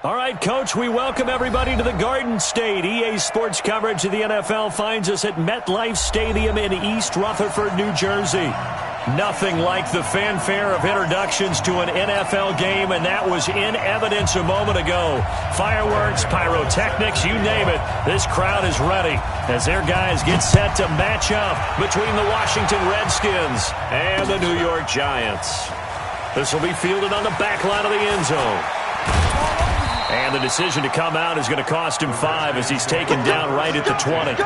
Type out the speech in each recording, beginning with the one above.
All right, Coach, we welcome everybody to the Garden State. EA Sports coverage of the NFL finds us at MetLife Stadium in East Rutherford, New Jersey. Nothing like the fanfare of introductions to an NFL game, and that was in evidence a moment ago. Fireworks, pyrotechnics, you name it. This crowd is ready as their guys get set to match up between the Washington Redskins and the New York Giants. This will be fielded on the back line of the end zone. And the decision to come out is going to cost him 5 as he's taken down right at the 20.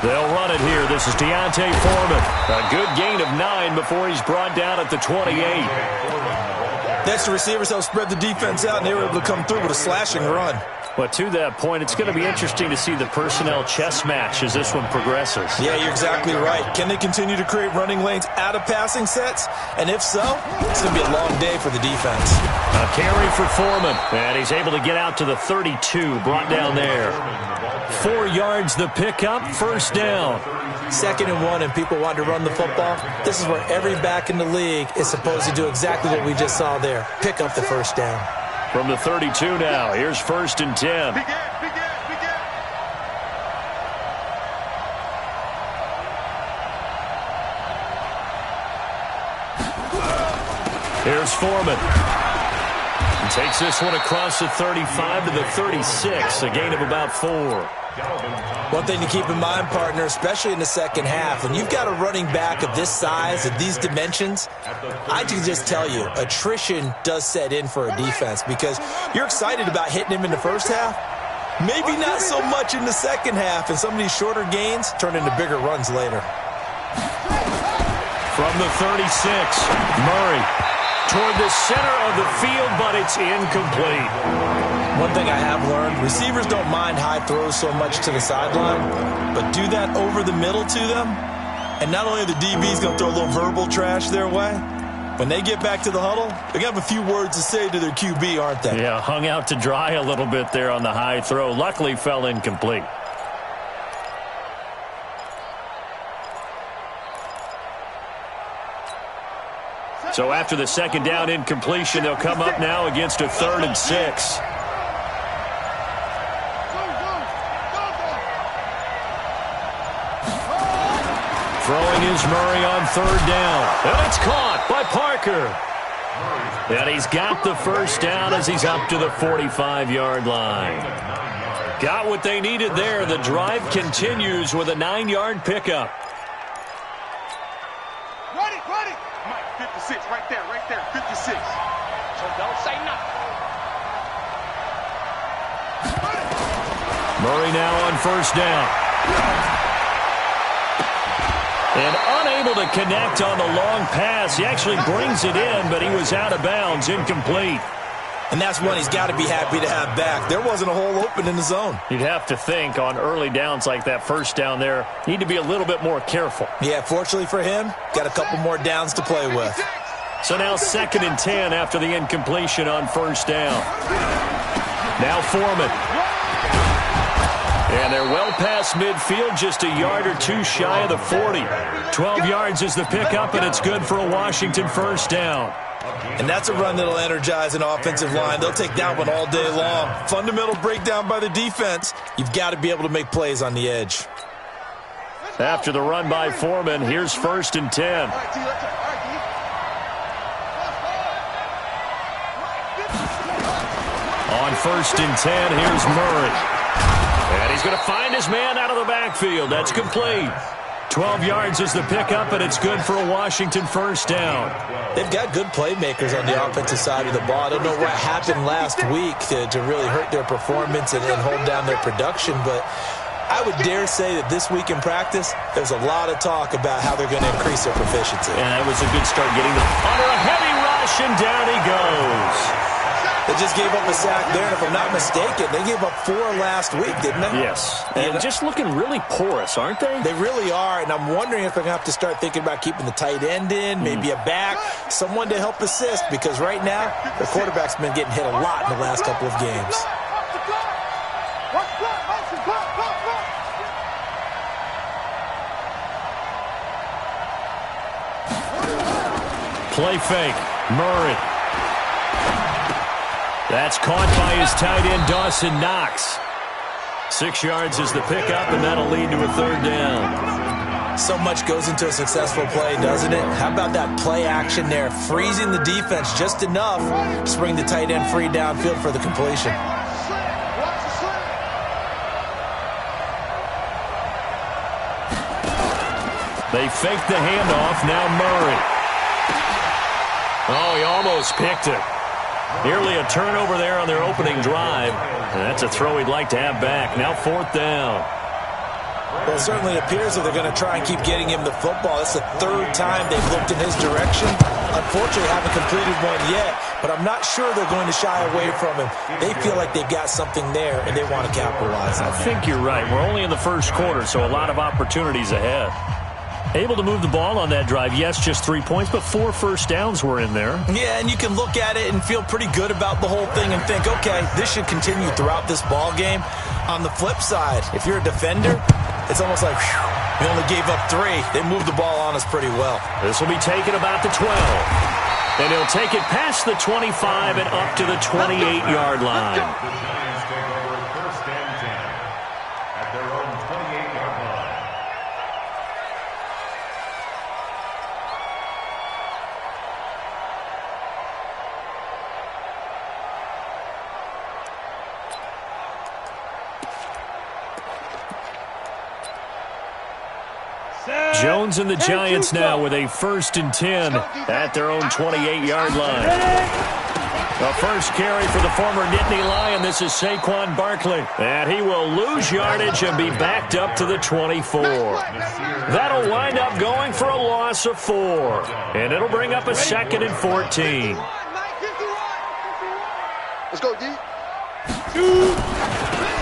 They'll run it here. This is Deontay Foreman. A good gain of 9 before he's brought down at the 28. That's the receivers help spread the defense out, and they were able to come through with a slashing run. But to that point, it's going to be interesting to see the personnel chess match as this one progresses. Yeah, you're exactly right. Can they continue to create running lanes out of passing sets? And if so, it's going to be a long day for the defense. A carry for Foreman, and he's able to get out to the 32, brought down there. 4 yards the pickup, first down. 2nd and 1, and people want to run the football. This is where every back in the league is supposed to do exactly what we just saw there. Pick up the first down. From the 32 now, here's 1st and 10. Here's Foreman. He takes this one across the 35 to the 36, a gain of about 4. One thing to keep in mind, partner, especially in the second half, when you've got a running back of this size, of these dimensions, I can just tell you, attrition does set in for a defense because you're excited about hitting him in the first half. Maybe not so much in the second half, and some of these shorter gains turn into bigger runs later. From the 36, Murray toward the center of the field, but it's incomplete. One thing I have learned, receivers don't mind high throws so much to the sideline, but do that over the middle to them, and not only are the DBs going to throw a little verbal trash their way, when they get back to the huddle, they're going to have a few words to say to their QB, aren't they? Yeah, hung out to dry a little bit there on the high throw. Luckily fell incomplete. So after the second down incompletion, they'll come up now against a 3rd and 6. Throwing is Murray on 3rd down. And it's caught by Parker. And he's got the first down as he's up to the 45-yard line. Got what they needed there. The drive continues with a 9-yard pickup. Ready. Mike, 56, right there, 56. So don't say nothing. Murray now on 1st down. And unable to connect on the long pass. He actually brings it in, but he was out of bounds, incomplete. And that's one he's got to be happy to have back. There wasn't a hole open in the zone. You'd have to think on early downs like that first down there, need to be a little bit more careful. Yeah, fortunately for him, got a couple more downs to play with. So now 2nd and 10 after the incompletion on 1st down. Now Foreman. And they're well past midfield, just a yard or 2 shy of the 40. 12 yards is the pickup, and it's good for a Washington first down. And that's a run that'll energize an offensive line. They'll take that one all day long. Fundamental breakdown by the defense. You've got to be able to make plays on the edge. After the run by Foreman, here's 1st and 10. On 1st and 10, here's Murray. And he's going to find his man out of the backfield. That's complete. 12 yards is the pickup, and it's good for a Washington first down. They've got good playmakers on the offensive side of the ball. I don't know what happened last week to really hurt their performance and hold down their production, but I would dare say that this week in practice, there's a lot of talk about how they're going to increase their proficiency. And that was a good start getting them under a heavy rush, and down he goes. They just gave up a sack there, and if I'm not mistaken, they gave up 4 last week, didn't they? Yes, and just looking really porous, aren't they? They really are, and I'm wondering if they're going to have to start thinking about keeping the tight end in, maybe a back, someone to help assist, because right now, the quarterback's been getting hit a lot in the last couple of games. Play fake. Murray. That's caught by his tight end, Dawson Knox. 6 yards is the pickup, and that'll lead to a 3rd down. So much goes into a successful play, doesn't it? How about that play action there? Freezing the defense just enough to bring the tight end free downfield for the completion. They fake the handoff. Now Murray. Oh, he almost picked it. Nearly a turnover there on their opening drive. And that's a throw he'd like to have back. Now 4th down. Well, it certainly appears that they're going to try and keep getting him the football. That's the 3rd time they've looked in his direction. Unfortunately, haven't completed one yet, but I'm not sure they're going to shy away from him. They feel like they've got something there, and they want to capitalize on it. I think you're right. We're only in the 1st quarter, so a lot of opportunities ahead. Able to move the ball on that drive. Yes, just 3 points, but 4 first downs were in there. Yeah, and you can look at it and feel pretty good about the whole thing and think, okay, this should continue throughout this ball game. On the flip side, if you're a defender, it's almost like, whew, we only gave up 3. They moved the ball on us pretty well. This will be taken about the 12. And he'll take it past the 25 and up to the 28-yard line. Jones and the Giants now with a 1st and 10 at their own 28-yard line. The first carry for the former Nittany Lion. This is Saquon Barkley. And he will lose yardage and be backed up to the 24. That'll wind up going for a loss of 4. And it'll bring up a 2nd and 14. Let's go, D.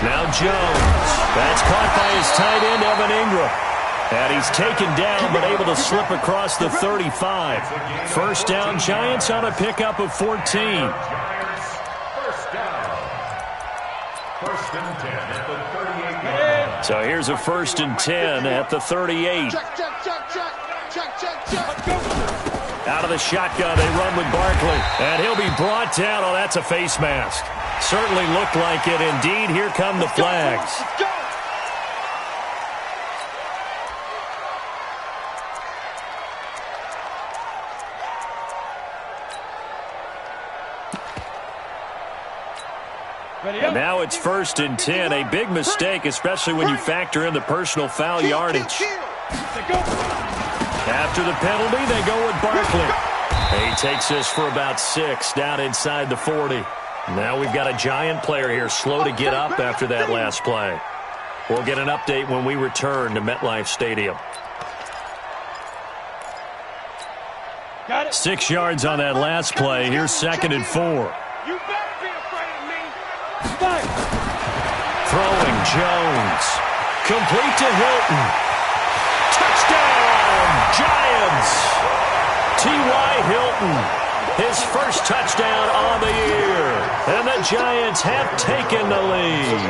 Now Jones. That's caught by his tight end, Evan Ingram. And he's taken down, but able to slip across the 35. 1st down, Giants on a pickup of 14. First and 10 at the 38-yard line. So here's a 1st and 10 at the 38. Out of the shotgun, they run with Barkley. And he'll be brought down. Oh, that's a face mask. Certainly looked like it. Indeed, here come the flags. And now it's 1st and 10. A big mistake, especially when you factor in the personal foul yardage. After the penalty, they go with Barkley. He takes this for about 6 down inside the 40. Now we've got a Giant player here slow to get up after that last play. We'll get an update when we return to MetLife Stadium. 6 yards on that last play. Here's 2nd and 4. Throwing Jones. Complete to Hilton. Touchdown, Giants. T.Y. Hilton. His first touchdown on the year. And the Giants have taken the lead.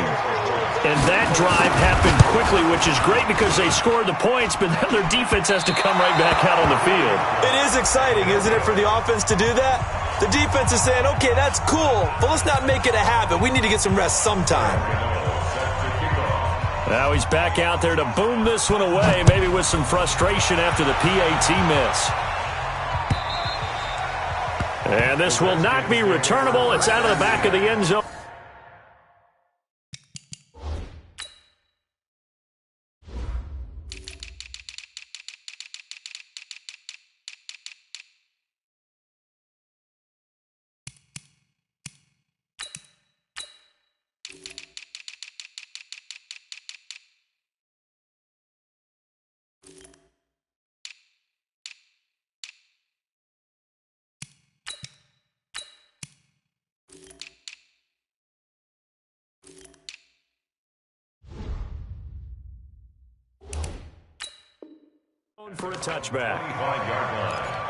And that drive happened quickly, which is great because they scored the points, but then their defense has to come right back out on the field. It is exciting, isn't it, for the offense to do that? The defense is saying, okay, that's cool, but let's not make it a habit. We need to get some rest sometime. Now he's back out there to boom this one away, maybe with some frustration after the PAT miss. And this will not be returnable. It's out of the back of the end zone. For a touchback. 25-yard line.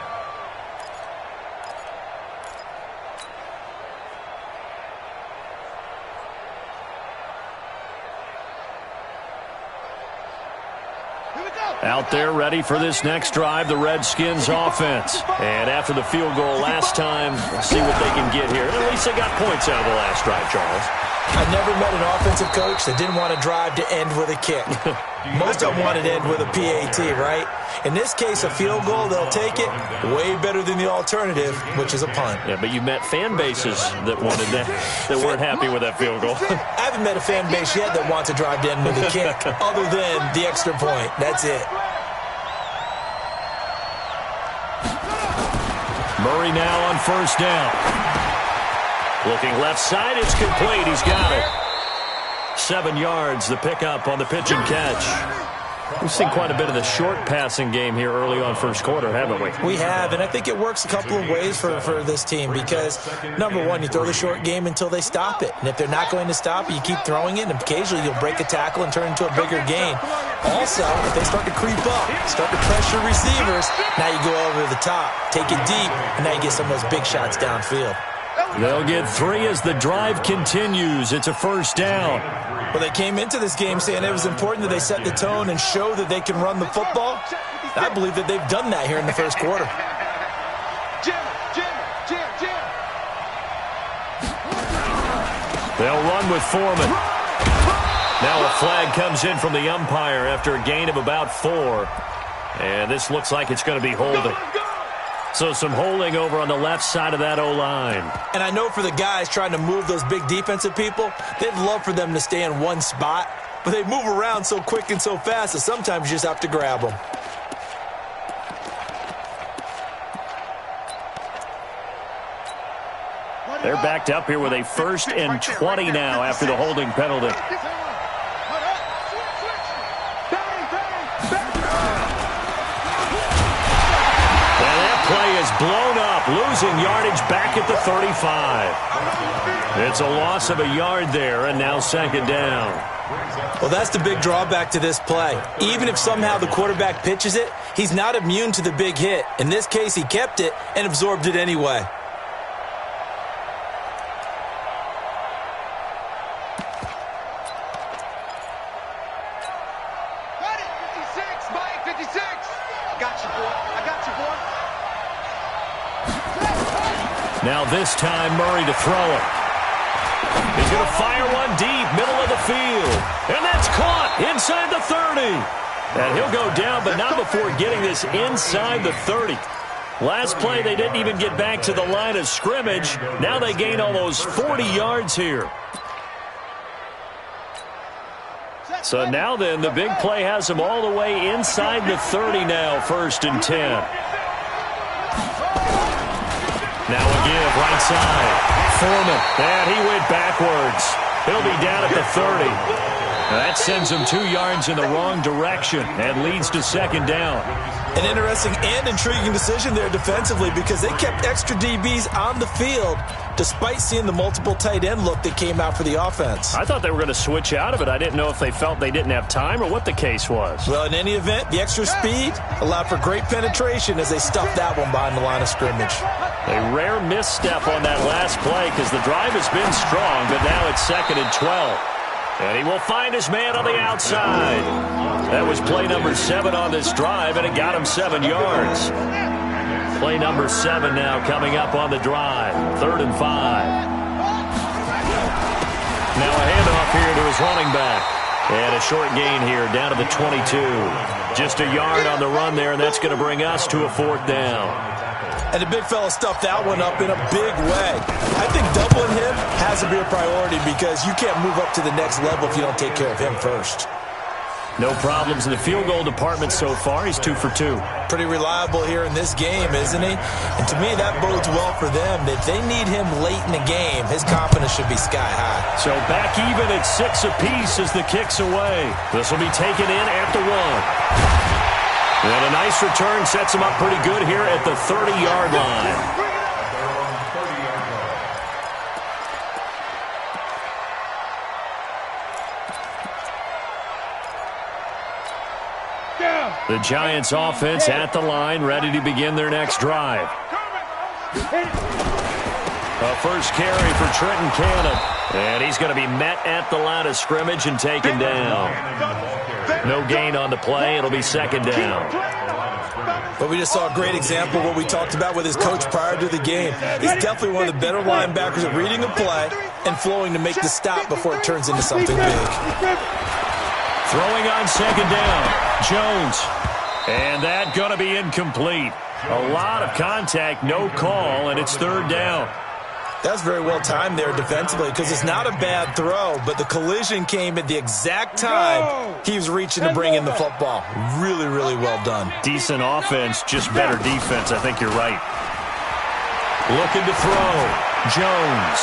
Out there ready for this next drive, the Redskins offense. And after the field goal last time, we'll see what they can get here. At least they got points out of the last drive, Charles. I never met an offensive coach that didn't want to drive to end with a kick. Most of them wanted to end with a PAT, right? In this case, a field goal, they'll take it way better than the alternative, which is a punt. Yeah, but you've met fan bases that wanted that weren't happy with that field goal. I haven't met a fan base yet that wants to drive to end with a kick other than the extra point. That's it. Murray now on first down. Looking left side, it's complete. He's got it. 7 yards, the pickup on the pitch and catch. We've seen quite a bit of the short passing game here early on first quarter, haven't we? We have, and I think it works a couple of ways for this team because, number one, you throw the short game until they stop it. And if they're not going to stop it, you keep throwing it, and occasionally you'll break a tackle and turn into a bigger gain. Also, if they start to creep up, start to pressure receivers, now you go over the top, take it deep, and now you get some of those big shots downfield. They'll get 3 as the drive continues. It's a first down. Well, they came into this game saying it was important that they set the tone and show that they can run the football. I believe that they've done that here in the first quarter. They'll run with Foreman. Now a flag comes in from the umpire after a gain of about 4. And this looks like it's going to be holding. So some holding over on the left side of that O-line. And I know for the guys trying to move those big defensive people, they'd love for them to stay in one spot. But they move around so quick and so fast that sometimes you just have to grab them. They're backed up here with a 1st and 20 now after the holding penalty. Play is blown up, losing yardage back at the 35. It's a loss of a yard there, and now 2nd down. Well, that's the big drawback to this play. Even if somehow the quarterback pitches it, he's not immune to the big hit. In this case, he kept it and absorbed it anyway. Now this time, Murray to throw it. He's going to fire one deep, middle of the field. And that's caught inside the 30. And he'll go down, but not before getting this inside the 30. Last play, they didn't even get back to the line of scrimmage. Now they gain almost 40 yards here. So now then, the big play has them all the way inside the 30 now, 1st and 10. Now a give, right side. Foreman, and he went backwards. He'll be down at the 30. That sends him 2 yards in the wrong direction and leads to 2nd down. An interesting and intriguing decision there defensively because they kept extra DBs on the field despite seeing the multiple tight end look that came out for the offense. I thought they were going to switch out of it. I didn't know if they felt they didn't have time or what the case was. Well, in any event, the extra speed allowed for great penetration as they stuffed that one behind the line of scrimmage. A rare misstep on that last play because the drive has been strong, but now it's 2nd and 12. And he will find his man on the outside. That was play number 7 on this drive, and it got him 7 yards. Play number 7 now coming up on the drive. 3rd and 5. Now a handoff here to his running back. And a short gain here down to the 22. Just a yard on the run there, and that's going to bring us to a 4th down. And the big fella stuffed that one up in a big way. I think doubling him has to be a priority because you can't move up to the next level if you don't take care of him first. No problems in the field goal department so far. He's 2 for 2. Pretty reliable here in this game, isn't he? And to me, that bodes well for them. If they need him late in the game, his confidence should be sky high. So back even at 6 apiece as the kick's away. This will be taken in at the 1. And a nice return sets him up pretty good here at the 30-yard line. Down. The Giants offense at the line, ready to begin their next drive. A first carry for Trenton Cannon. And he's going to be met at the line of scrimmage and taken down. No gain on the play. It'll be second down. But we just saw a great example of what we talked about with his coach prior to the game. He's definitely one of the better linebackers at reading a play and flowing to make the stop before it turns into something big. Throwing on second down, Jones. And that going to be incomplete. A lot of contact, no call, and it's third down. That's very well timed there defensively because it's not a bad throw, but the collision came at the exact time he was reaching to bring in the football. Really, really well done. Decent offense, just better defense. I think you're right. Looking to throw, Jones.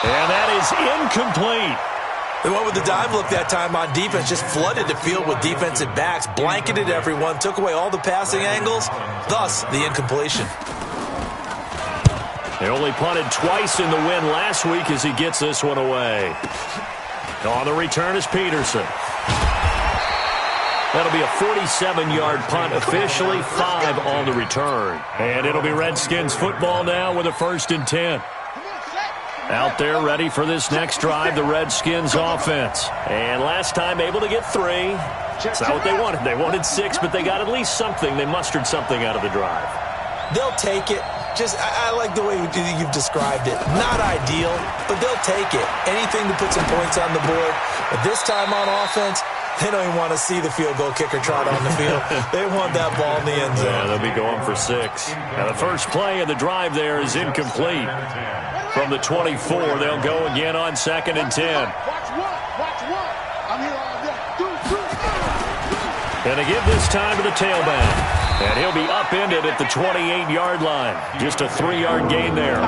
And that is incomplete. They went with the dive look that time on defense, just flooded the field with defensive backs, blanketed everyone, took away all the passing angles, thus the incompletion. They only punted twice in the win last week as he gets this one away. On the return is Peterson. That'll be a 47-yard punt, officially 5 on the return. And it'll be Redskins football now with a 1st and 10. Out there ready for this next drive, the Redskins offense. And last time able to get 3. That's not what they wanted. They wanted 6, but they got at least something. They mustered something out of the drive. They'll take it. I like the way you've described it. Not ideal, but they'll take it. Anything to put some points on the board. But this time on offense, they don't even want to see the field goal kicker trot on the field. They want that ball in the end zone. Yeah, they'll be going for 6. Now the first play of the drive there is incomplete. From the 24, they'll go again on 2nd and 10. Watch one. I'm here all day. And they give this time to the tailback. And he'll be upended at the 28-yard line. Just a 3-yard gain there.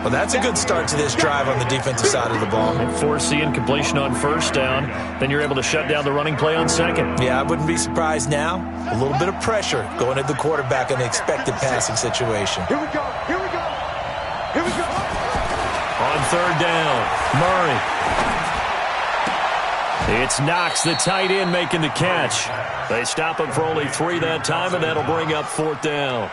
Well, that's a good start to this drive on the defensive side of the ball. And force the incompletion on 1st down. Then you're able to shut down the running play on 2nd. Yeah, I wouldn't be surprised now. A little bit of pressure going at the quarterback in the expected passing situation. Here we go. Here we go. Here we go. On 3rd down, Murray. It's Knox, the tight end, making the catch. They stop him for only 3 that time, and that'll bring up 4th down.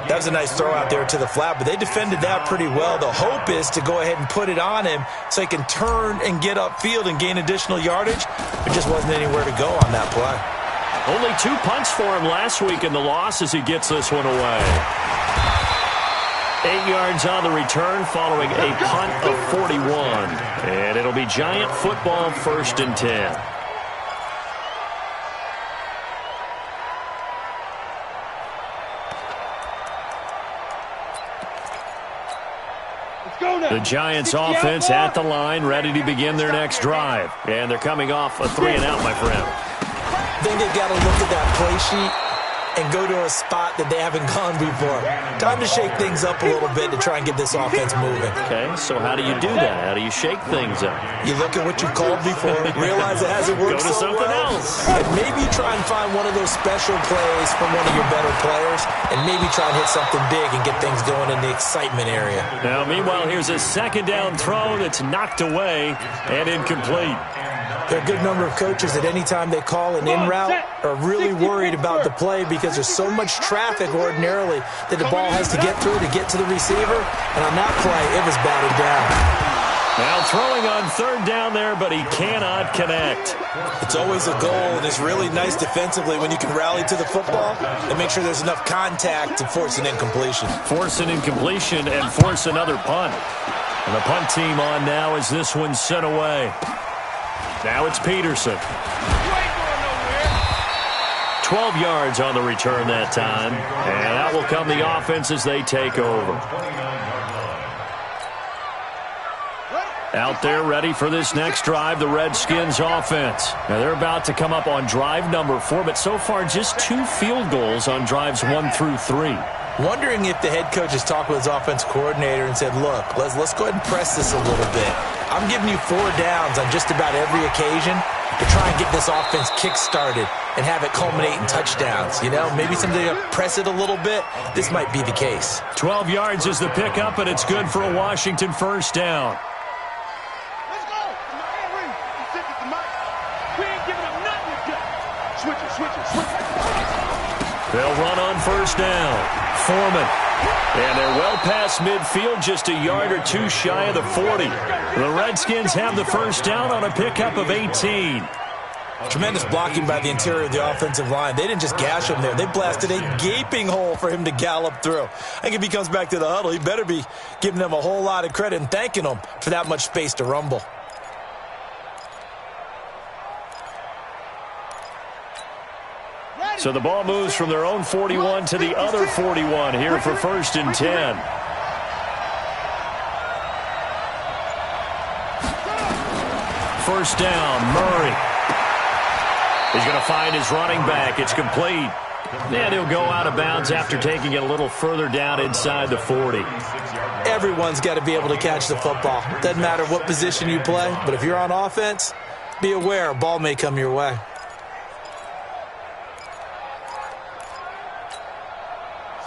That was a nice throw out there to the flat, but they defended that pretty well. The hope is to go ahead and put it on him so he can turn and get upfield and gain additional yardage. There just wasn't anywhere to go on that play. Only 2 punts for him last week in the loss as he gets this one away. 8 yards on the return following a punt of 41. And it'll be Giant football, 1st and 10. The Giants offense at the line, ready to begin their next drive. And they're coming off a 3-and-out, my friend. I think they've got to look at that play sheet and go to a spot that they haven't gone before. Time to shake things up a little bit to try and get this offense moving. Okay, so how do you do that? How do you shake things up? You look at what you called before, realize it hasn't worked so so something well, else. and maybe try and find one of those special plays from one of your better players, and maybe try and hit something big and get things going in the excitement area. Now, meanwhile, here's a 2nd down throw that's knocked away and incomplete. There are a good number of coaches at any time they call an in route are really worried about the play because there's so much traffic ordinarily that the ball has to get through to get to the receiver. And on that play, it was batted down. Now throwing on 3rd down there, but he cannot connect. It's always a goal, and it's really nice defensively when you can rally to the football and make sure there's enough contact to force an incompletion. Force an incompletion and force another punt. And the punt team on now as this one's sent away. Now it's Peterson. 12 yards on the return that time. And out will come the offense as they take over. Out there ready for this next drive, the Redskins offense. Now they're about to come up on drive number 4, but so far just 2 field goals on drives 1 through 3. Wondering if the head coach has talked with his offense coordinator and said, look, let's go ahead and press this a little bit. I'm giving you 4 downs on just about every occasion to try and get this offense kick-started and have it culminate in touchdowns. You know, maybe something to press it a little bit. This might be the case. 12 yards is the pickup, and it's good for a Washington 1st down. Let's go. We ain't giving up nothing. Switch it. again on first down. Foreman. And they're well past midfield, just a yard or two shy of the 40. The Redskins have the first down on a pickup of 18. Tremendous blocking by the interior of the offensive line. They didn't just gash him there. They blasted a gaping hole for him to gallop through. I think if he comes back to the huddle, he better be giving them a whole lot of credit and thanking them for that much space to rumble. So the ball moves from their own 41 to the other 41 here for 1st and 10. First down, Murray. He's going to find his running back. It's complete. And he'll go out of bounds after taking it a little further down inside the 40. Everyone's got to be able to catch the football. Doesn't matter what position you play, but if you're on offense, be aware a ball may come your way.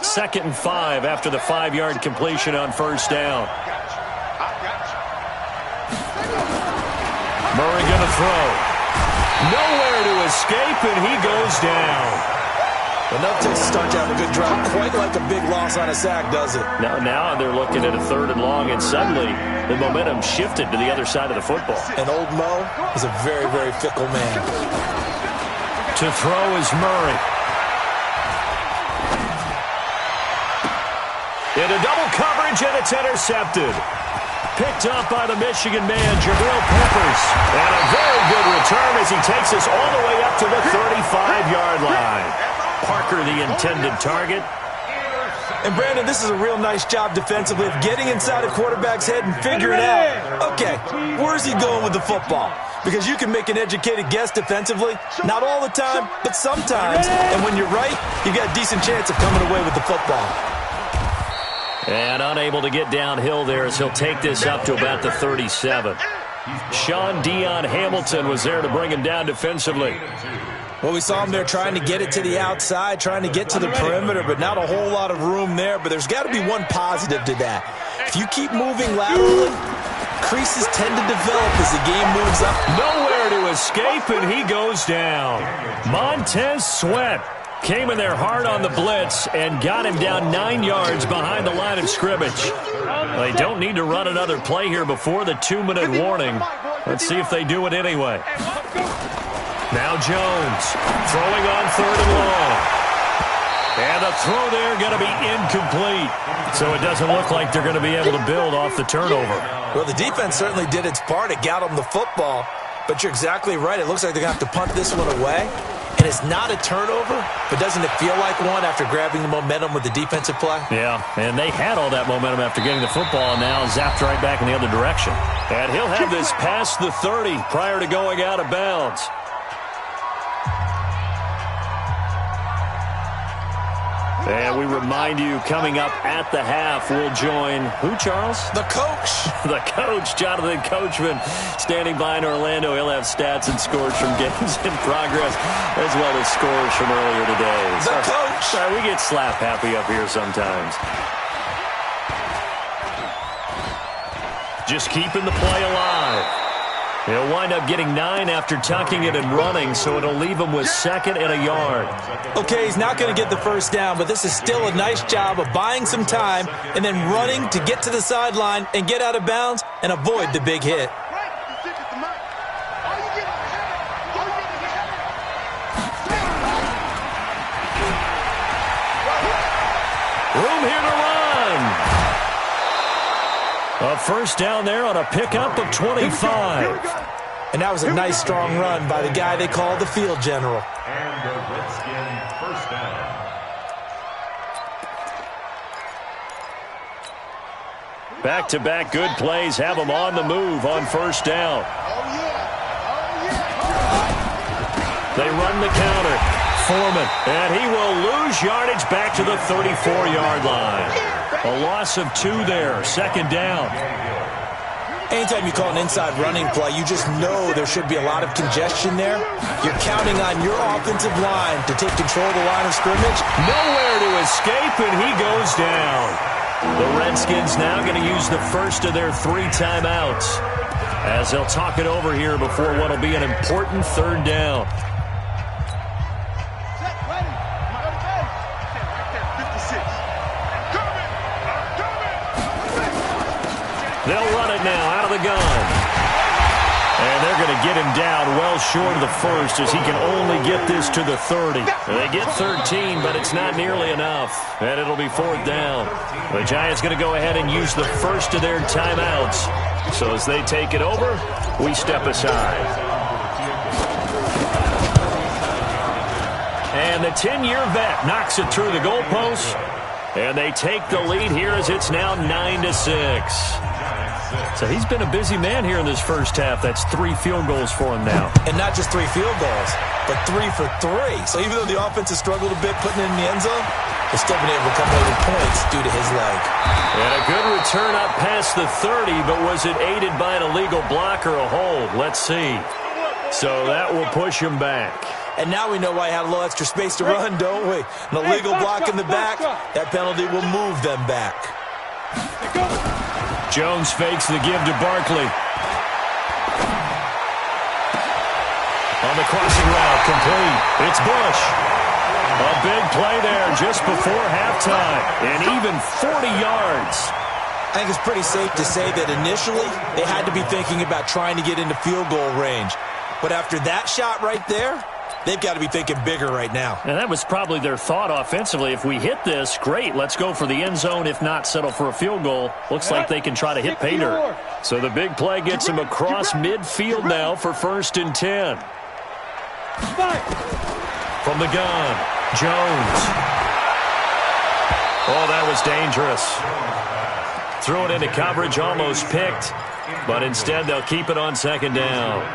Second and 5 after the 5-yard completion on first down. Murray going to throw. Nowhere to escape, and he goes down. Enough to start to have a good drive. Quite like a big loss on a sack, does it? Now they're looking at a 3rd and long, and suddenly the momentum shifted to the other side of the football. And old Mo is a very, very fickle man. To throw is Murray. Into double coverage, and it's intercepted. Picked up by the Michigan man, Jabril Peppers. And a very good return as he takes us all the way up to the 35-yard line. Parker, the intended target. And, Brandon, this is a real nice job defensively of getting inside a quarterback's head and figuring out, okay, where's he going with the football? Because you can make an educated guess defensively. Not all the time, but sometimes. And when you're right, you've got a decent chance of coming away with the football. And unable to get downhill there as he'll take this up to about the 37. Sean Dion Hamilton was there to bring him down defensively. Well, we saw him there trying to get it to the outside, trying to get to the perimeter, but not a whole lot of room there. But there's got to be one positive to that. If you keep moving laterally, creases tend to develop as the game moves up. Nowhere to escape, and he goes down. Montez Sweat came in there hard on the blitz and got him down 9 yards behind the line of scrimmage. They don't need to run another play here before the 2-minute warning. Let's see if they do it anyway. Now Jones throwing on 3rd and long. And the throw there going to be incomplete. So it doesn't look like they're going to be able to build off the turnover. Well, the defense certainly did its part. It got them the football. But you're exactly right. It looks like they're going to have to punt this one away. And it's not a turnover, but doesn't it feel like one after grabbing the momentum with the defensive play? Yeah, and they had all that momentum after getting the football, and now zapped right back in the other direction. And he'll have this past the 30 prior to going out of bounds. And we remind you, coming up at the half, we'll join who, Charles? The coach. The coach, Jonathan Coachman, standing by in Orlando. He'll have stats and scores from games in progress, as well as scores from earlier today. The coach. Sorry, we get slap happy up here sometimes. Just keeping the play alive. He'll wind up getting 9 after tucking it and running, so it'll leave him with 2nd and a yard. Okay, he's not going to get the first down, but this is still a nice job of buying some time and then running to get to the sideline and get out of bounds and avoid the big hit. Room here to run. A first down there on a pickup of 25. And that was a nice, strong run by the guy they call the field general. And the Redskin first down. Back-to-back good plays have them on the move on first down. They run the counter. Foreman, and he will lose yardage back to the 34-yard line. A loss of 2 there, 2nd down. Anytime you call an inside running play, you just know there should be a lot of congestion there. You're counting on your offensive line to take control of the line of scrimmage. Nowhere to escape, and he goes down. The Redskins now going to use the first of their 3 timeouts as they'll talk it over here before what will be an important 3rd down. They'll run it now out of the gun. And they're going to get him down well short of the first as he can only get this to the 30. They get 13, but it's not nearly enough. And it'll be 4th down. The Giants going to go ahead and use the first of their timeouts. So as they take it over, we step aside. And the 10-year vet knocks it through the goalpost. And they take the lead here as it's now 9-6. So he's been a busy man here in this first half. That's 3 field goals for him now. And not just 3 field goals, but 3 for 3. So even though the offense has struggled a bit putting it in the end zone, they've still been able to come away with points due to his leg. And a good return up past the 30, but was it aided by an illegal block or a hold? Let's see. So that will push him back. And now we know why he had a little extra space to run, don't we? An illegal block in the back, that penalty will move them back. Jones fakes the give to Barkley. On the crossing route, complete. It's Bush. A big play there just before halftime. And even 40 yards. I think it's pretty safe to say that initially they had to be thinking about trying to get into field goal range. But after that shot right there, they've got to be thinking bigger right now. And that was probably their thought offensively. If we hit this, great. Let's go for the end zone. If not, settle for a field goal. Looks like they can try to hit pay dirt. So the big play gets him across midfield now for 1st and 10. From the gun, Jones. Oh, that was dangerous. Threw it into coverage, almost picked. But instead, they'll keep it on 2nd down.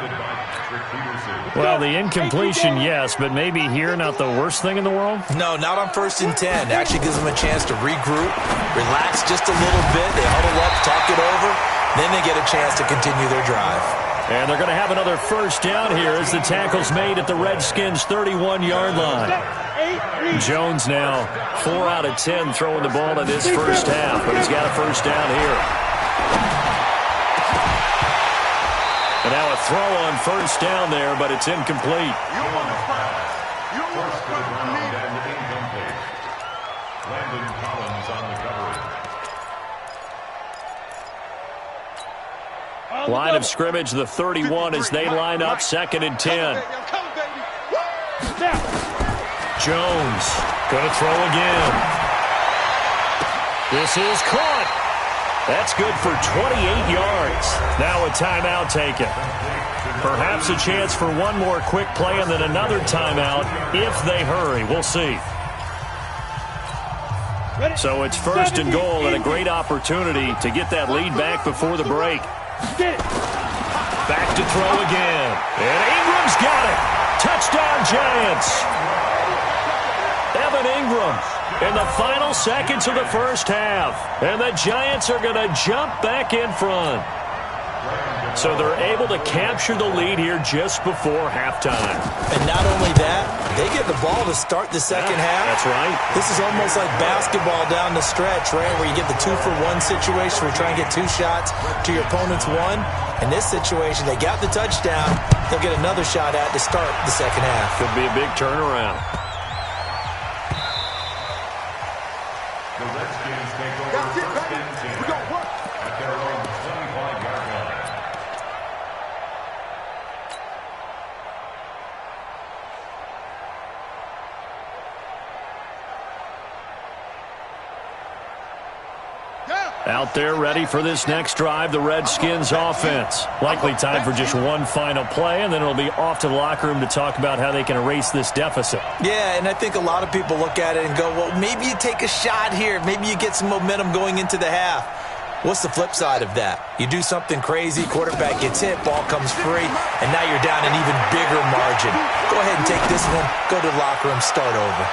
Well, the incompletion, yes, but maybe here not the worst thing in the world? No, not on 1st and 10. It actually gives them a chance to regroup, relax just a little bit. They huddle up, talk it over. Then they get a chance to continue their drive. And they're going to have another 1st down here as the tackle's made at the Redskins' 31-yard line. Jones now 4 out of 10 throwing the ball in this first half, but he's got a 1st down here. And now a throw on 1st down there, but it's incomplete. Line of scrimmage, the 31 as they line up, 2nd and 10. Jones going to throw again. This is caught. That's good for 28 yards. Now a timeout taken. Perhaps a chance for one more quick play and then another timeout if they hurry. We'll see. So it's 1st and goal and a great opportunity to get that lead back before the break. Back to throw again. And Ingram's got it. Touchdown, Giants. Evan Ingram in the final seconds of the first half. And the Giants are going to jump back in front. So they're able to capture the lead here just before halftime. And not only that, they get the ball to start the second half. That's right. This is almost like basketball down the stretch, right, where you get the 2-for-1 situation where you try and get 2 shots to your opponent's 1. In this situation, they got the touchdown. They'll get another shot at to start the second half. Could be a big turnaround. The Redskins take over 1st and 10 at their own 25-yard line. Out there ready for this next drive, the Redskins offense. Likely time for just one final play, and then it'll be off to the locker room to talk about how they can erase this deficit. Yeah, and I think a lot of people look at it and go, well, maybe you take a shot here. Maybe you get some momentum going into the half. What's the flip side of that? You do something crazy, quarterback gets hit, ball comes free, and now you're down an even bigger margin. Go ahead and take this one, go to the locker room, start over.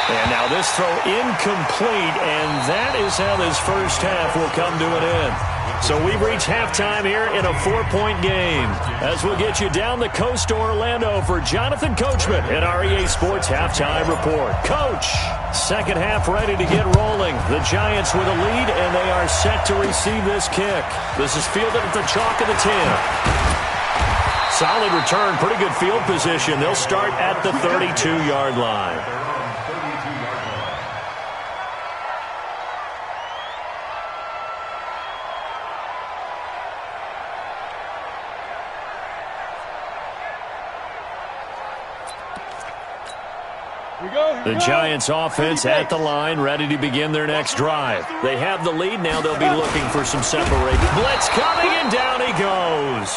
And now this throw incomplete, and that is how this first half will come to an end. So we reach halftime here in a 4-point game as we'll get you down the coast to Orlando for Jonathan Coachman at our EA Sports Halftime Report. Coach, second half ready to get rolling. The Giants with a lead, and they are set to receive this kick. This is fielded at the chalk of the 10. Solid return, pretty good field position. They'll start at the 32-yard line. The Giants offense at the line, ready to begin their next drive. They have the lead. Now they'll be looking for some separation. Blitz coming, and down he goes.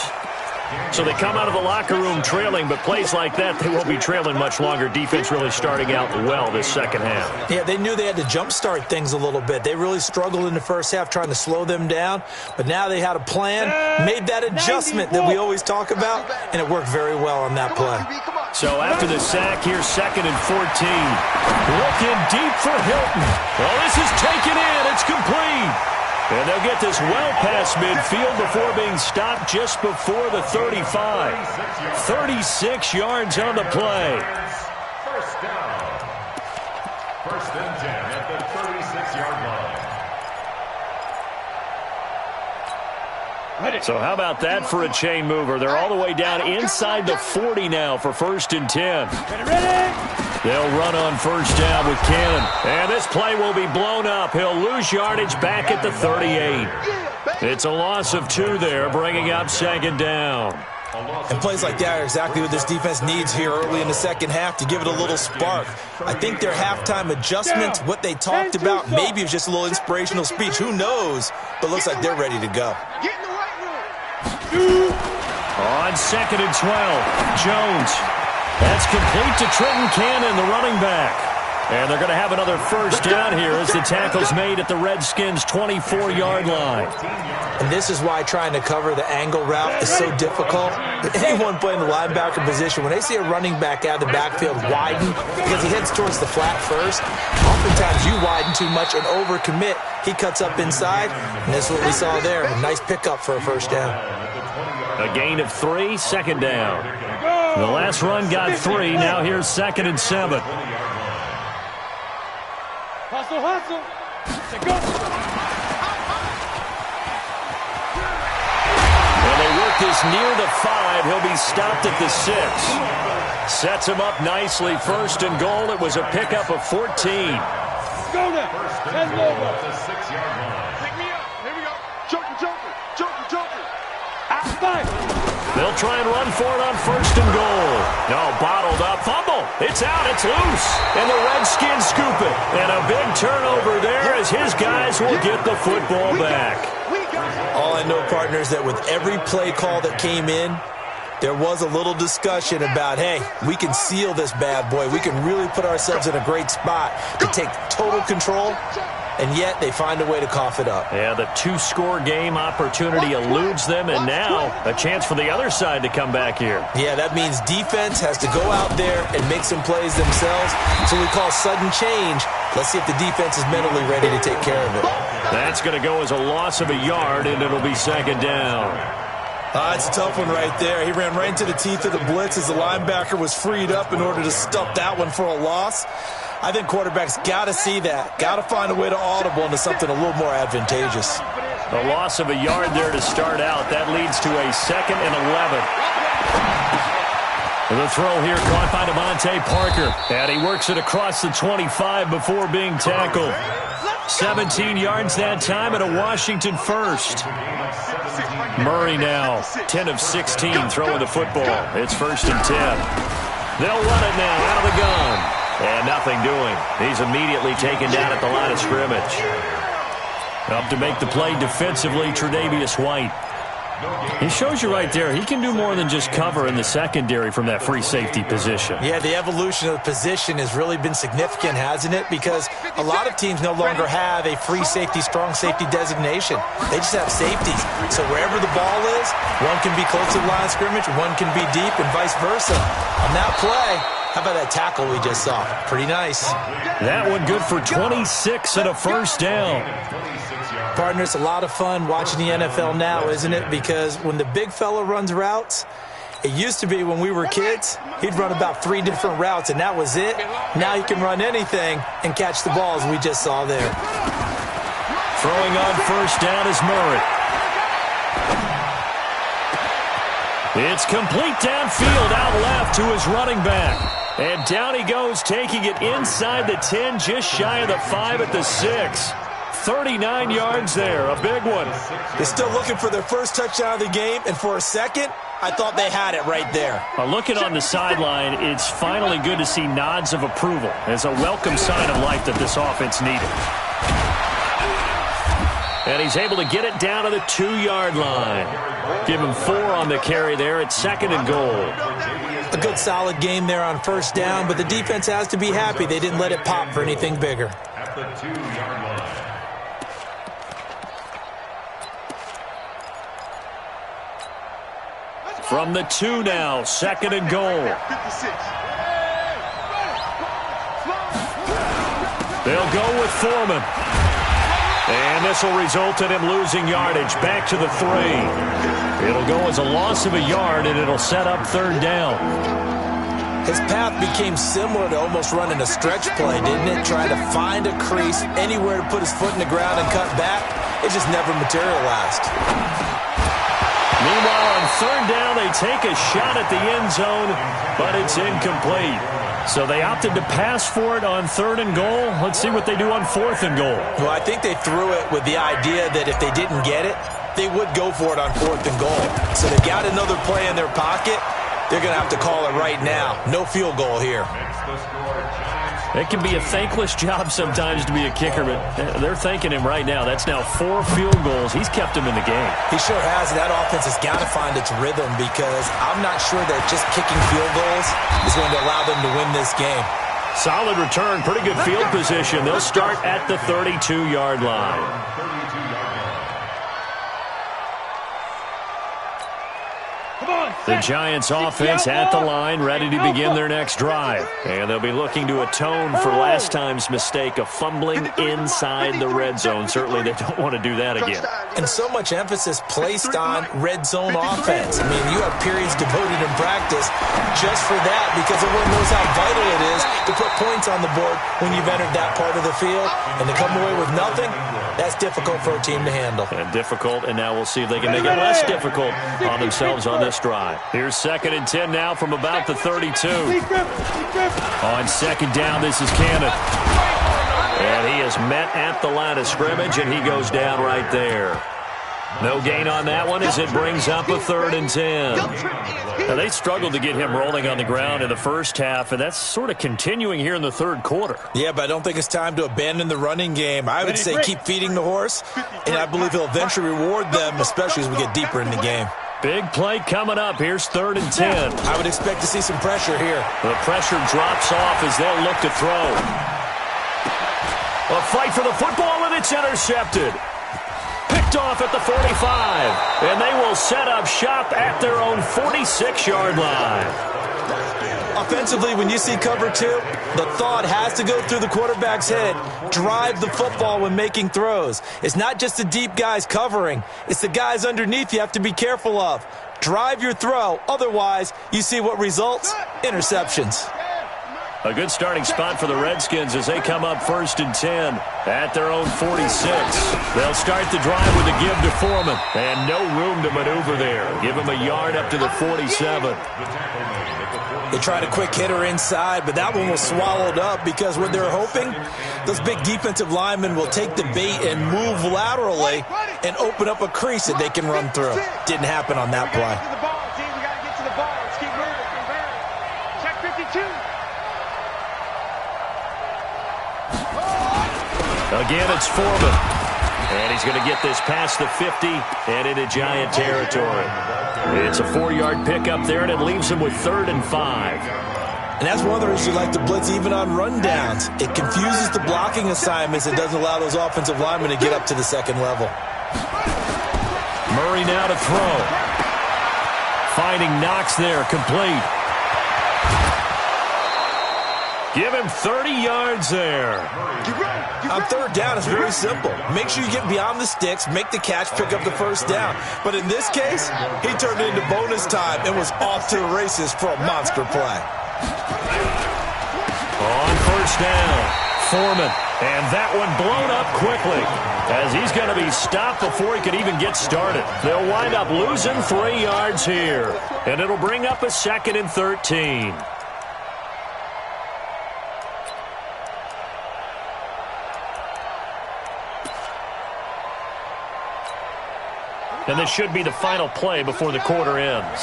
So they come out of the locker room trailing, but plays like that, they won't be trailing much longer. Defense really starting out well this second half. Yeah, they knew they had to jumpstart things a little bit. They really struggled in the first half trying to slow them down, but now they had a plan, made that adjustment that we always talk about, and it worked very well on that play. So after the sack, here's 2nd and 14. Looking deep for Hilton. Well, this is taken in. It's complete. And they'll get this well past midfield before being stopped just before the 35. 36 yards on the play. First down. 1st and 10 at the 36-yard line. So how about that for a chain mover? They're all the way down inside the 40 now for 1st and 10. They'll run on 1st down with Cannon. And this play will be blown up. He'll lose yardage back at the 38. It's a loss of 2 there, bringing up 2nd down. And plays like that are exactly what this defense needs here early in the second half to give it a little spark. I think their halftime adjustments, what they talked about, maybe it was just a little inspirational speech. Who knows? But looks like they're ready to go. On 2nd and 12, Jones. That's complete to Trenton Cannon, the running back. And they're going to have another 1st down here as the tackle's made at the Redskins' 24-yard line. And this is why trying to cover the angle route is so difficult. Anyone playing the linebacker position, when they see a running back out of the backfield widen, because he heads towards the flat first, oftentimes you widen too much and overcommit. He cuts up inside, and this is what we saw there. A nice pickup for a 1st down. A gain of 3, 2nd down. The last run got 3. Now here's 2nd and 7. Hustle. Go. And they work this near the 5. He'll be stopped at the 6. Sets him up nicely. 1st and goal. It was a pickup of 14. Go now. Let's go. The 6-yard line. Pick me up. Here we go. Joker. They'll try and run for it on 1st and goal. No, bottled up. Fumble. It's out. It's loose. And the Redskins scoop it. And a big turnover there as his guys will get the football back. All I know, partners, that with every play call that came in, there was a little discussion about, hey, we can seal this bad boy. We can really put ourselves in a great spot to take total control. And yet they find a way to cough it up. Yeah, the 2-score game opportunity eludes them, and now a chance for the other side to come back here. Yeah, that means defense has to go out there and make some plays themselves. So we call sudden change. Let's see if the defense is mentally ready to take care of it. That's going to go as a loss of a yard, and it'll be 2nd down. It's a tough one right there. He ran right into the teeth of the blitz as the linebacker was freed up in order to stop that one for a loss. I think quarterbacks got to see that. Got to find a way to audible into something a little more advantageous. A loss of a yard there to start out. That leads to a 2nd and 11. The throw here caught by Devontae Parker. And he works it across the 25 before being tackled. 17 yards that time and a Washington 1st. Murray now 10 of 16 throwing the football. It's 1st and 10. They'll run it now out of the gun. And nothing doing. He's immediately taken down at the line of scrimmage. Up to make the play defensively, Tre'Davious White. He shows you right there, he can do more than just cover in the secondary from that free safety position. Yeah, the evolution of the position has really been significant, hasn't it? Because a lot of teams no longer have a free safety, strong safety designation. They just have safeties. So wherever the ball is, one can be close to the line of scrimmage, one can be deep, and vice versa. On that play, how about that tackle we just saw? Pretty nice. That one good for 26 and a 1st down. Partner, it's a lot of fun watching the NFL now, isn't it? Because when the big fella runs routes, it used to be when we were kids, he'd run about 3 different routes, and that was it. Now he can run anything and catch the ball, as we just saw there. Throwing on 1st down is Murray. It's complete downfield, out left to his running back. And down he goes, taking it inside the 10, just shy of the 5 at the 6. 39 yards there, a big one. They're still looking for their first touchdown of the game, and for a second, I thought they had it right there. Looking on the sideline, it's finally good to see nods of approval. It's a welcome sign of life that this offense needed. And he's able to get it down to the 2-yard line. Give him 4 on the carry there at 2nd and goal. A good solid game there on first down, but the defense has to be happy they didn't let it pop for anything bigger. At the 2-yard line. From the 2 now, 2nd and goal. 56. They'll go with Foreman. And this will result in him losing yardage back to the 3. It'll go as a loss of a yard, and it'll set up 3rd down. His path became similar to almost running a stretch play, didn't it? Trying to find a crease, anywhere to put his foot in the ground and cut back. It just never materialized. Meanwhile, on 3rd down, they take a shot at the end zone, but it's incomplete. So they opted to pass for it on 3rd and goal. Let's see what they do on 4th and goal. Well, I think they threw it with the idea that if they didn't get it, they would go for it on 4th and goal. So they got another play in their pocket. They're going to have to call it right now. No field goal here. It can be a thankless job sometimes to be a kicker, but they're thanking him right now. That's now 4 field goals. He's kept him in the game. He sure has. That offense has got to find its rhythm because I'm not sure that just kicking field goals is going to allow them to win this game. Solid return, pretty good field position. They'll start at the 32-yard line. The Giants offense at the line, ready to begin their next drive. And they'll be looking to atone for last time's mistake of fumbling inside the red zone. Certainly they don't want to do that again. And so much emphasis placed on red zone offense. I mean, you have periods devoted in practice just for that because everyone knows how vital it is to put points on the board when you've entered that part of the field. And to come away with nothing, that's difficult for a team to handle. And difficult, and now we'll see if they can make it less difficult on themselves on this drive. Here's 2nd and 10 now from about the 32. On 2nd down, this is Cannon. And he is met at the line of scrimmage, and he goes down right there. No gain on that one as it brings up a 3rd and 10. Now, they struggled to get him rolling on the ground in the first half, and that's sort of continuing here in the 3rd quarter. Yeah, but I don't think it's time to abandon the running game. I would say keep feeding the horse, and I believe he'll eventually reward them, especially as we get deeper in the game. Big play coming up. Here's 3rd and 10. I would expect to see some pressure here. The pressure drops off as they'll look to throw. A fight for the football, and it's intercepted. Picked off at the 45, and they will set up shop at their own 46-yard line. Offensively, when you see cover 2, the thought has to go through the quarterback's head. Drive the football when making throws. It's not just the deep guys covering. It's the guys underneath you have to be careful of. Drive your throw. Otherwise, you see what results? Interceptions. A good starting spot for the Redskins as they come up 1st and 10 at their own 46. They'll start the drive with a give to Foreman, and no room to maneuver there. Give him a yard up to the 47. They tried a quick hitter inside, but that one was swallowed up because what they're hoping, those big defensive linemen will take the bait and move laterally and open up a crease that they can run through. Didn't happen on that play. We got to get to the ball. Let's keep moving. Check 52. Again, it's Foreman. And he's going to get this past the 50 and into Giant territory. It's a 4-yard pickup there, and it leaves him with 3rd and 5. And that's one of the reasons you like to blitz even on rundowns. It confuses the blocking assignments. It doesn't allow those offensive linemen to get up to the 2nd level. Murray now to throw. Finding Knox there, complete. Give him 30 yards there. On 3rd down, it's very simple. Make sure you get beyond the sticks, make the catch, pick up the 1st down. But in this case, he turned it into bonus time and was off to the races for a monster play. On 1st down, Foreman. And that one blown up quickly as he's going to be stopped before he could even get started. They'll wind up losing 3 yards here. And it'll bring up a 2nd and 13. And this should be the final play before the quarter ends.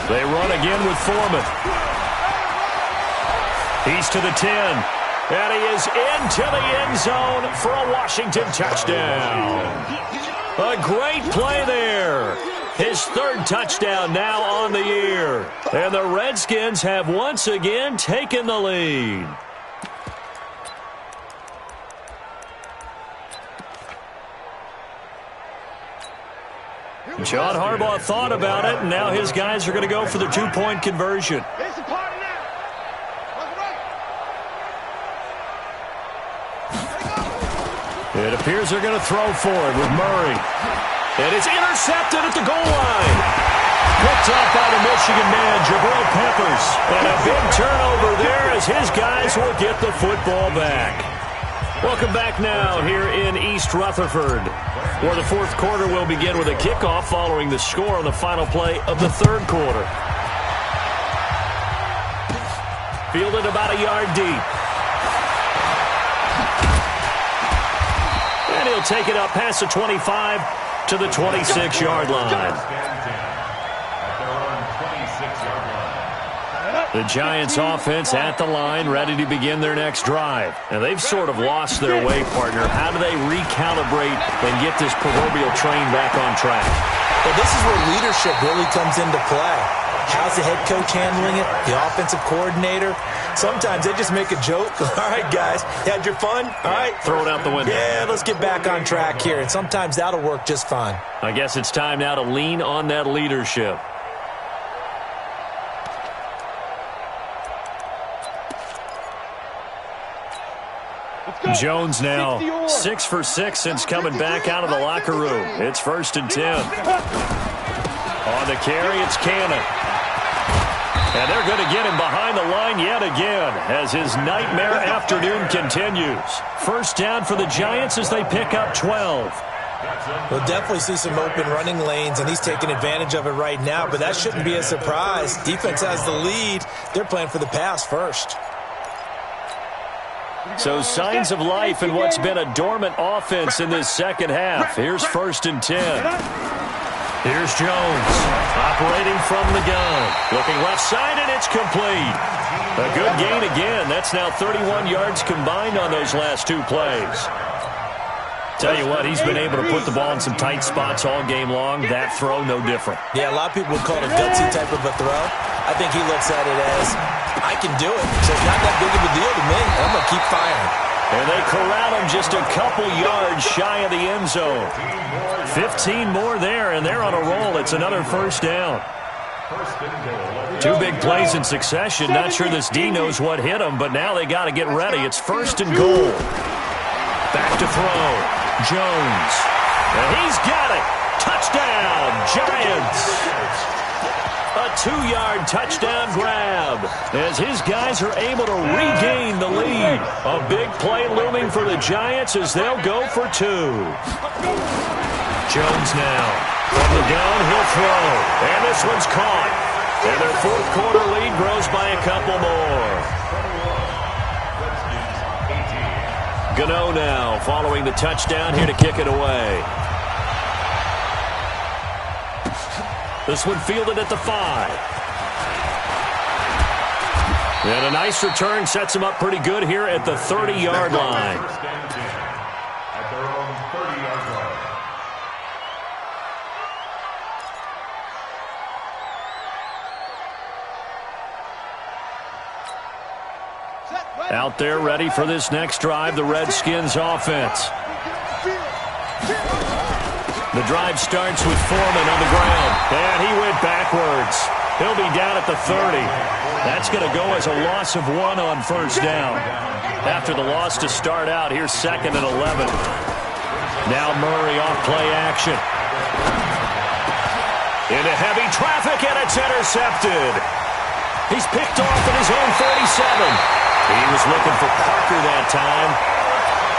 They run again with Foreman. He's to the 10. And he is into the end zone for a Washington touchdown. A great play there. His third touchdown now on the year. And the Redskins have once again taken the lead. John Harbaugh thought about it, and now his guys are going to go for the two-point conversion. It appears they're going to throw for it with Murray. And it's intercepted at the goal line. Picked up by the Michigan man, Jabril Peppers. And a big turnover there as his guys will get the football back. Welcome back now here in East Rutherford, where the fourth quarter will begin with a kickoff following the score on the final play of the third quarter. Fielded about a yard deep. And he'll take it up past the 25 to the 26-yard line. The Giants offense at the line, ready to begin their next drive. And they've sort of lost their way, partner. How do they recalibrate and get this proverbial train back on track? Well, this is where leadership really comes into play. How's the head coach handling it? The offensive coordinator? Sometimes they just make a joke. All right, guys, had your fun? All right. Throw it out the window. Yeah, let's get back on track here. And sometimes that'll work just fine. I guess it's time now to lean on that leadership. Jones now 6 for 6 since coming back out of the locker room. It's 1st and 10. On the carry, it's Cannon. And they're going to get him behind the line yet again as his nightmare afternoon continues. First down for the Giants as they pick up 12. We'll definitely see some open running lanes, and he's taking advantage of it right now, but that shouldn't be a surprise. Defense has the lead. They're playing for the pass first. So signs of life in what's been a dormant offense in this second half. Here's 1st and 10. Here's Jones operating from the gun. Looking left side, and it's complete. A good gain again. That's now 31 yards combined on those last two plays. Tell you what, he's been able to put the ball in some tight spots all game long. That throw, no different. Yeah, a lot of people would call it a gutsy type of a throw. I think he looks at it as, I can do it, so it's not that big of a deal to me. I'm going to keep firing. And they corral him just a couple yards shy of the end zone. 15 more there, and they're on a roll. It's another first down. Two big plays in succession. Not sure this D knows what hit him, but now they got to get ready. It's 1st and goal. Back to throw. Jones. And he's got it. Touchdown, Giants. A 2-yard touchdown grab as his guys are able to regain the lead. A big play looming for the Giants as they'll go for 2. Jones now from the gun, he'll throw. And this one's caught. And their fourth quarter lead grows by a couple more. Gano now following the touchdown here to kick it away. This one fielded at the 5. And a nice return sets him up pretty good here at the 30-yard line. At their own 30-yard line. Out there ready for this next drive, the Redskins offense. The drive starts with Foreman on the ground. And he went backwards. He'll be down at the 30. That's going to go as a loss of 1 on first down. After the loss to start out, here's 2nd and 11. Now Murray off play action. Into heavy traffic, and it's intercepted. He's picked off at his own 37. He was looking for Parker that time.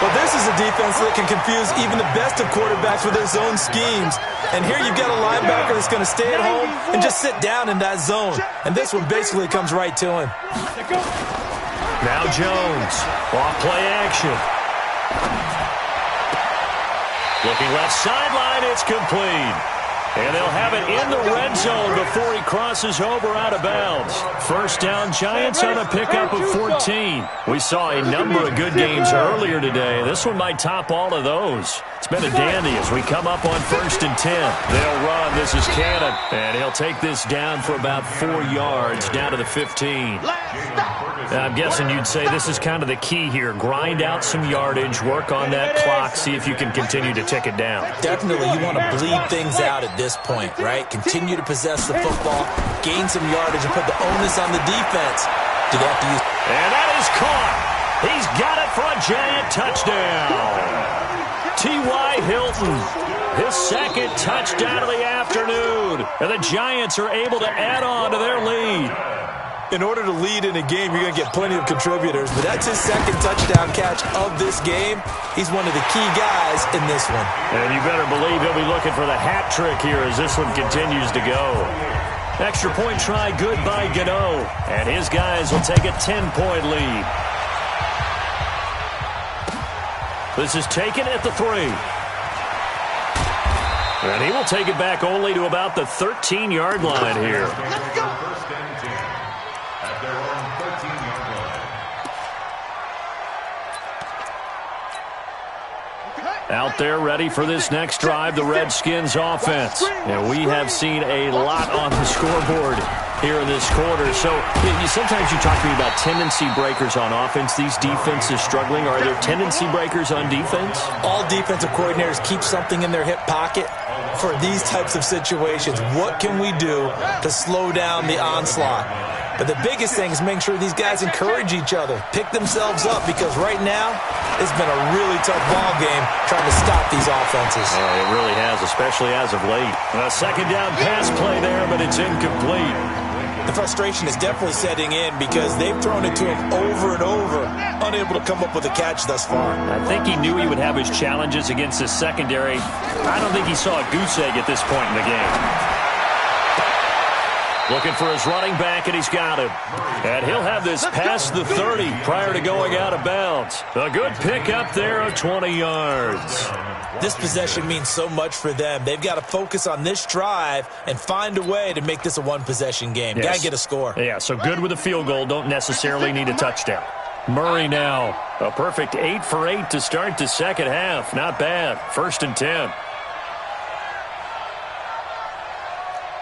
Well, this is a defense that can confuse even the best of quarterbacks with their zone schemes. And here you've got a linebacker that's going to stay at home and just sit down in that zone. And this one basically comes right to him. Now Jones, off play action. Looking left sideline, it's complete. And they'll have it in the red zone before he crosses over out of bounds. First down, Giants on a pickup of 14. We saw a number of good games earlier today. This one might top all of those. It's been a dandy as we come up on 1st and 10. They'll run. This is Cannon. And he'll take this down for about 4 yards, down to the 15. I'm guessing you'd say this is kind of the key here. Grind out some yardage, work on that clock, see if you can continue to tick it down. Definitely, you want to bleed things out at this point, right? Continue to possess the football, gain some yardage, and put the onus on the defense. Do they have to use... And that is caught. He's got it for a Giant touchdown. T.Y. Hilton, his second touchdown of the afternoon. And the Giants are able to add on to their lead. In order to lead in a game, you're going to get plenty of contributors, but that's his second touchdown catch of this game. He's one of the key guys in this one. And you better believe he'll be looking for the hat trick here as this one continues to go. Extra point try good by Gano, and his guys will take a 10-point lead. This is taken at the 3. And he will take it back only to about the 13-yard line here. Let's go. First and 10 at their own 13-yard line. Out there ready for this next drive, the Redskins offense. And we have seen a lot on the scoreboard here in this quarter. So sometimes you talk to me about tendency breakers on offense. These defenses struggling. Are there tendency breakers on defense? All defensive coordinators keep something in their hip pocket for these types of situations. What can we do to slow down the onslaught? But the biggest thing is making sure these guys encourage each other, pick themselves up, because right now it's been a really tough ball game trying to stop these offenses. It really has, especially as of late. A second down pass play there, but it's incomplete. The frustration is definitely setting in because they've thrown it to him over and over, unable to come up with a catch thus far. I think he knew he would have his challenges against his secondary. I don't think he saw a goose egg at this point in the game. Looking for his running back, and he's got him. And he'll have this past the 30 prior to going out of bounds. A good pickup there of 20 yards. This possession means so much for them. They've got to focus on this drive and find a way to make this a one-possession game. Yes. Got to get a score. Yeah, so good with a field goal. Don't necessarily need a touchdown. Murray now. A perfect 8 for 8 to start the second half. Not bad. 1st and 10.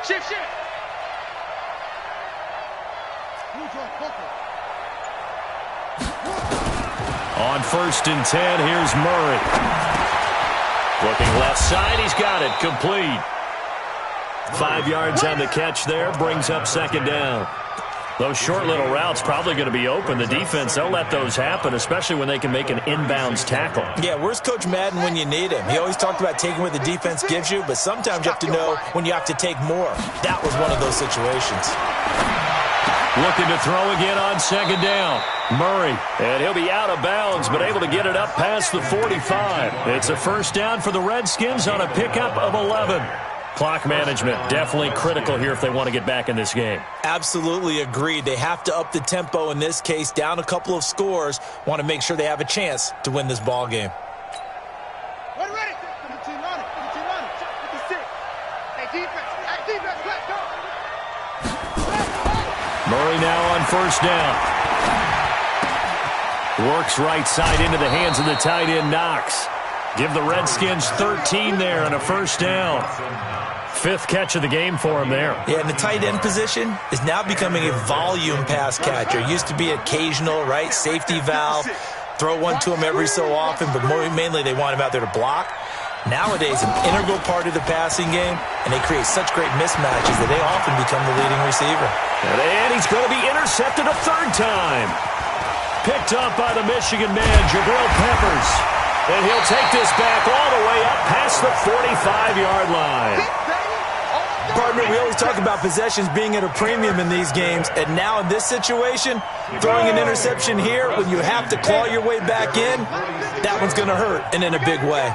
Shift. On 1st and 10, here's Murray. Looking left side, he's got it. Complete. 5 yards on the catch there, brings up second down. Those short little routes probably going to be open. The defense, they'll let those happen, especially when they can make an inbounds tackle. Yeah, where's Coach Madden when you need him? He always talked about taking what the defense gives you, but sometimes you have to know when you have to take more. That was one of those situations. Looking to throw again on second down. Murray, and he'll be out of bounds, but able to get it up past the 45. It's a first down for the Redskins on a pickup of 11. Clock management definitely critical here if they want to get back in this game. Absolutely agreed. They have to up the tempo in this case, down a couple of scores. Want to make sure they have a chance to win this ball game. Ready. Defense, let's go. Murray now on first down. Works right side into the hands of the tight end, Knox. Give the Redskins 13 there and a first down. 5th catch of the game for him there. Yeah, and the tight end position is now becoming a volume pass catcher. Used to be occasional, right? Safety valve. Throw one to him every so often, but mainly they want him out there to block. Nowadays, an integral part of the passing game, and they create such great mismatches that they often become the leading receiver. And he's going to be intercepted a 3rd time. Picked up by the Michigan man, Jabril Peppers. And he'll take this back all the way up past the 45-yard line. Partner, we always talk about possessions being at a premium in these games, and now in this situation, throwing an interception here when you have to claw your way back in, that one's going to hurt, and in a big way.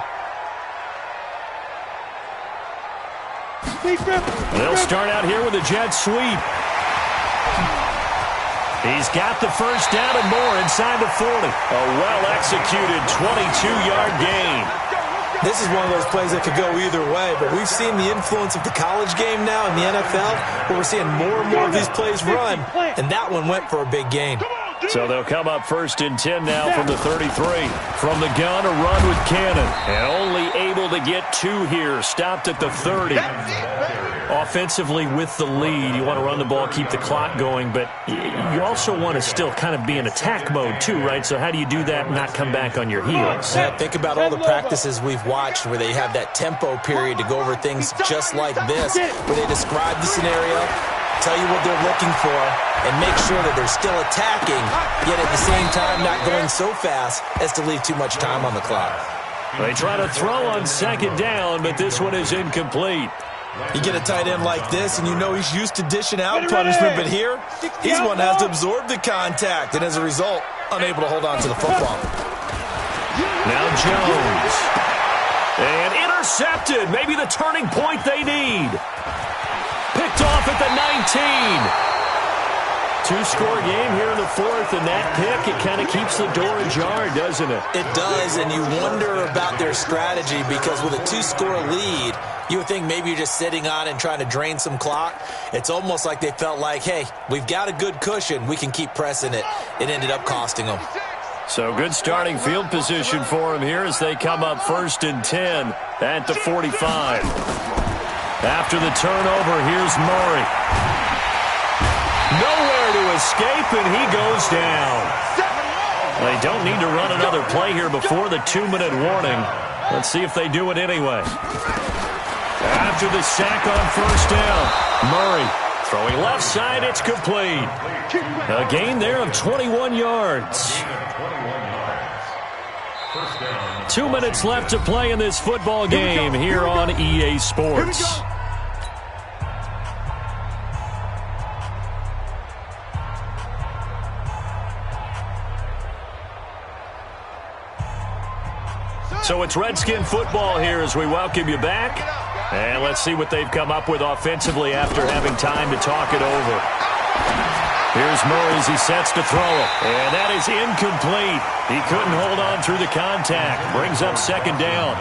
They'll start out here with a jet sweep. He's got the first down and more inside the 40. A well-executed 22-yard gain. This is one of those plays that could go either way, but we've seen the influence of the college game now in the NFL, where we're seeing more and more of these plays run, and that one went for a big gain. So they'll come up 1st and 10 now from the 33. From the gun, a run with Cannon. And only able to get 2 here. Stopped at the 30. Offensively with the lead, you want to run the ball, keep the clock going, but you also want to still kind of be in attack mode too, right? So how do you do that and not come back on your heels? Yeah, think about all the practices we've watched where they have that tempo period to go over things just like this, where they describe the scenario, tell you what they're looking for, and make sure that they're still attacking, yet at the same time not going so fast as to leave too much time on the clock. They try to throw on 2nd down, but this one is incomplete. You get a tight end like this, and you know he's used to dishing out punishment, but here, he's one that has to absorb the contact, and as a result, unable to hold on to the football. Now Jones. And intercepted. Maybe the turning point they need. Picked off at the 19. 2-score game here in the 4th, and that pick, it kind of keeps the door ajar, doesn't it? It does, and you wonder about their strategy, because with a 2-score lead, you would think maybe you're just sitting on and trying to drain some clock. It's almost like they felt like, hey, we've got a good cushion. We can keep pressing it. It ended up costing them. So good starting field position for them here as they come up 1st and 10 at the 45. After the turnover, here's Murray. Nowhere to escape, and he goes down. They don't need to run another play here before the 2-minute warning. Let's see if they do it anyway. After the sack on 1st down, Murray throwing left side, it's complete. A gain there of 21 yards. 2 minutes left to play in this football game here on EA Sports. So it's Redskin football here as we welcome you back. And let's see what they've come up with offensively after having time to talk it over. Here's Murray as he sets to throw it. And that is incomplete. He couldn't hold on through the contact. Brings up 2nd down.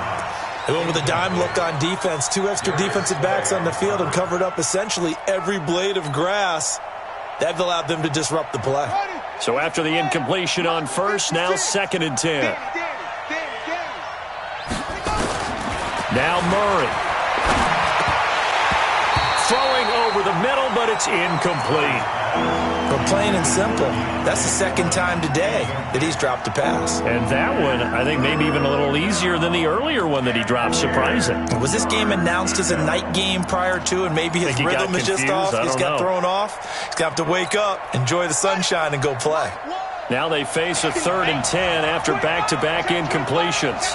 They went with a dime look on defense. 2 extra defensive backs on the field and covered up essentially every blade of grass. That allowed them to disrupt the play. So after the incompletion on 1st, now 2nd and 10. Now Murray. Throwing over the middle, but it's incomplete. But plain and simple, that's the 2nd time today that he's dropped a pass. And that one, I think maybe even a little easier than the earlier one that he dropped. Surprising. Was this game announced as a night game prior to, and maybe his rhythm is just off? He's got thrown off. He's going to have to wake up, enjoy the sunshine, and go play. Now they face a 3rd and 10 after back-to-back incompletions.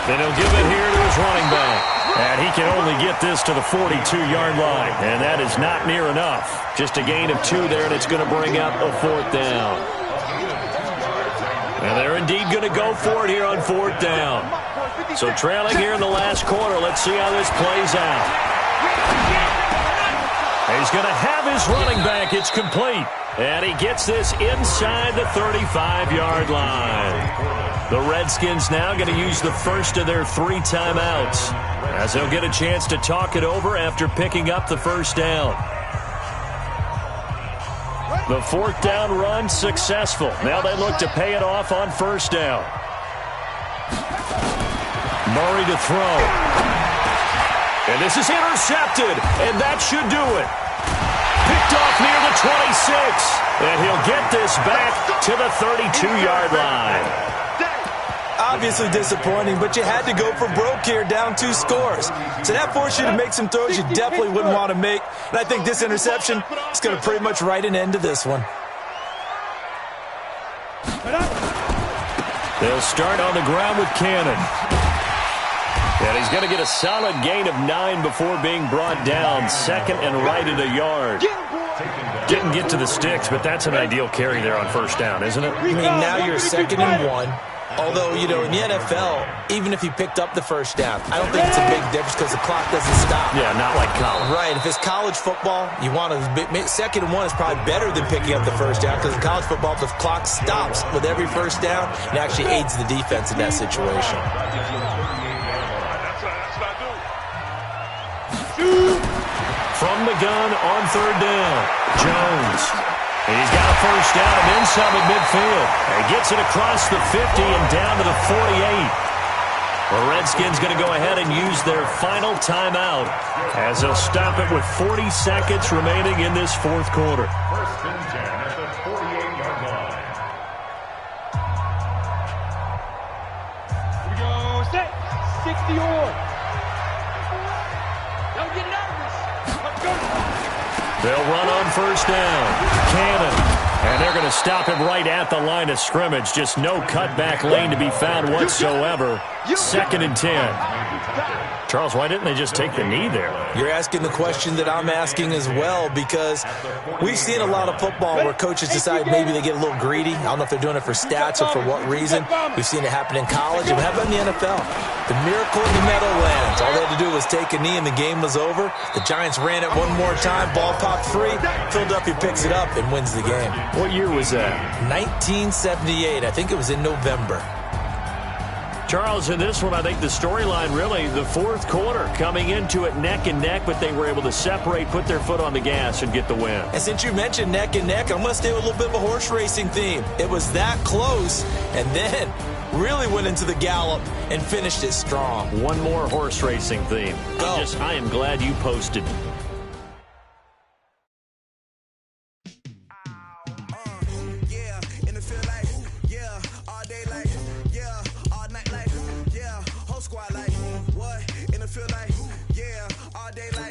Then he'll give it here to his running back. And he can only get this to the 42-yard line. And that is not near enough. Just a gain of 2 there, and it's going to bring up a 4th down. And they're indeed going to go for it here on 4th down. So trailing here in the last quarter. Let's see how this plays out. He's going to have his running back. It's complete. And he gets this inside the 35-yard line. The Redskins now going to use the first of their 3 timeouts as they'll get a chance to talk it over after picking up the 1st down. The 4th down run successful. Now they look to pay it off on 1st down. Murray to throw. And this is intercepted, and that should do it. Picked off near the 26, and he'll get this back to the 32-yard line. Obviously disappointing, but you had to go for broke here, down 2 scores. So that forced you to make some throws you definitely wouldn't want to make. And I think this interception is going to pretty much write an end to this one. They'll start on the ground with Cannon. And he's going to get a solid gain of 9 before being brought down. 2nd and right at a yard. Didn't get to the sticks, but that's an ideal carry there on 1st down, isn't it? I mean, now you're 2nd and 1. Although, you know, in the NFL, even if he picked up the first down, I don't think it's a big difference because the clock doesn't stop. Yeah, not like college. Right. If it's college football, you want to second and one is probably better than picking up the first down because in college football, the clock stops with every first down and actually aids the defense in that situation. From the gun on third down, Jones. He's got a first down and then some at midfield. He gets it across the 50 and down to the 48. The Redskins going to go ahead and use their final timeout as they'll stop it with 40 seconds remaining in this fourth quarter. First and 10 at the 48-yard line. Here we go. Set. 60 on. Don't get nervous. Let's go. They'll run on first down. Cannon. And they're going to stop him right at the line of scrimmage. Just no cutback lane to be found whatsoever. Second and 10. Charles, why didn't they just take the knee there? You're asking the question that I'm asking as well, because we've seen a lot of football where coaches decide maybe they get a little greedy. I don't know if they're doing it for stats or for what reason. We've seen it happen in college. And how about in the NFL? The miracle in the Meadowlands. All they had to do was take a knee and the game was over. The Giants ran it one more time. Ball popped free. Philadelphia picks it up and wins the game. What year was that? 1978. I think it was in November. Charles, in this one, I think the storyline really, the fourth quarter, coming into it neck and neck, but they were able to separate, put their foot on the gas, and get the win. And since you mentioned neck and neck, I'm going to stay with a little bit of a horse racing theme. It was that close, and then really went into the gallop and finished it strong. One more horse racing theme. Go. I am glad you posted it. Squad like what? In the field like yeah, all day like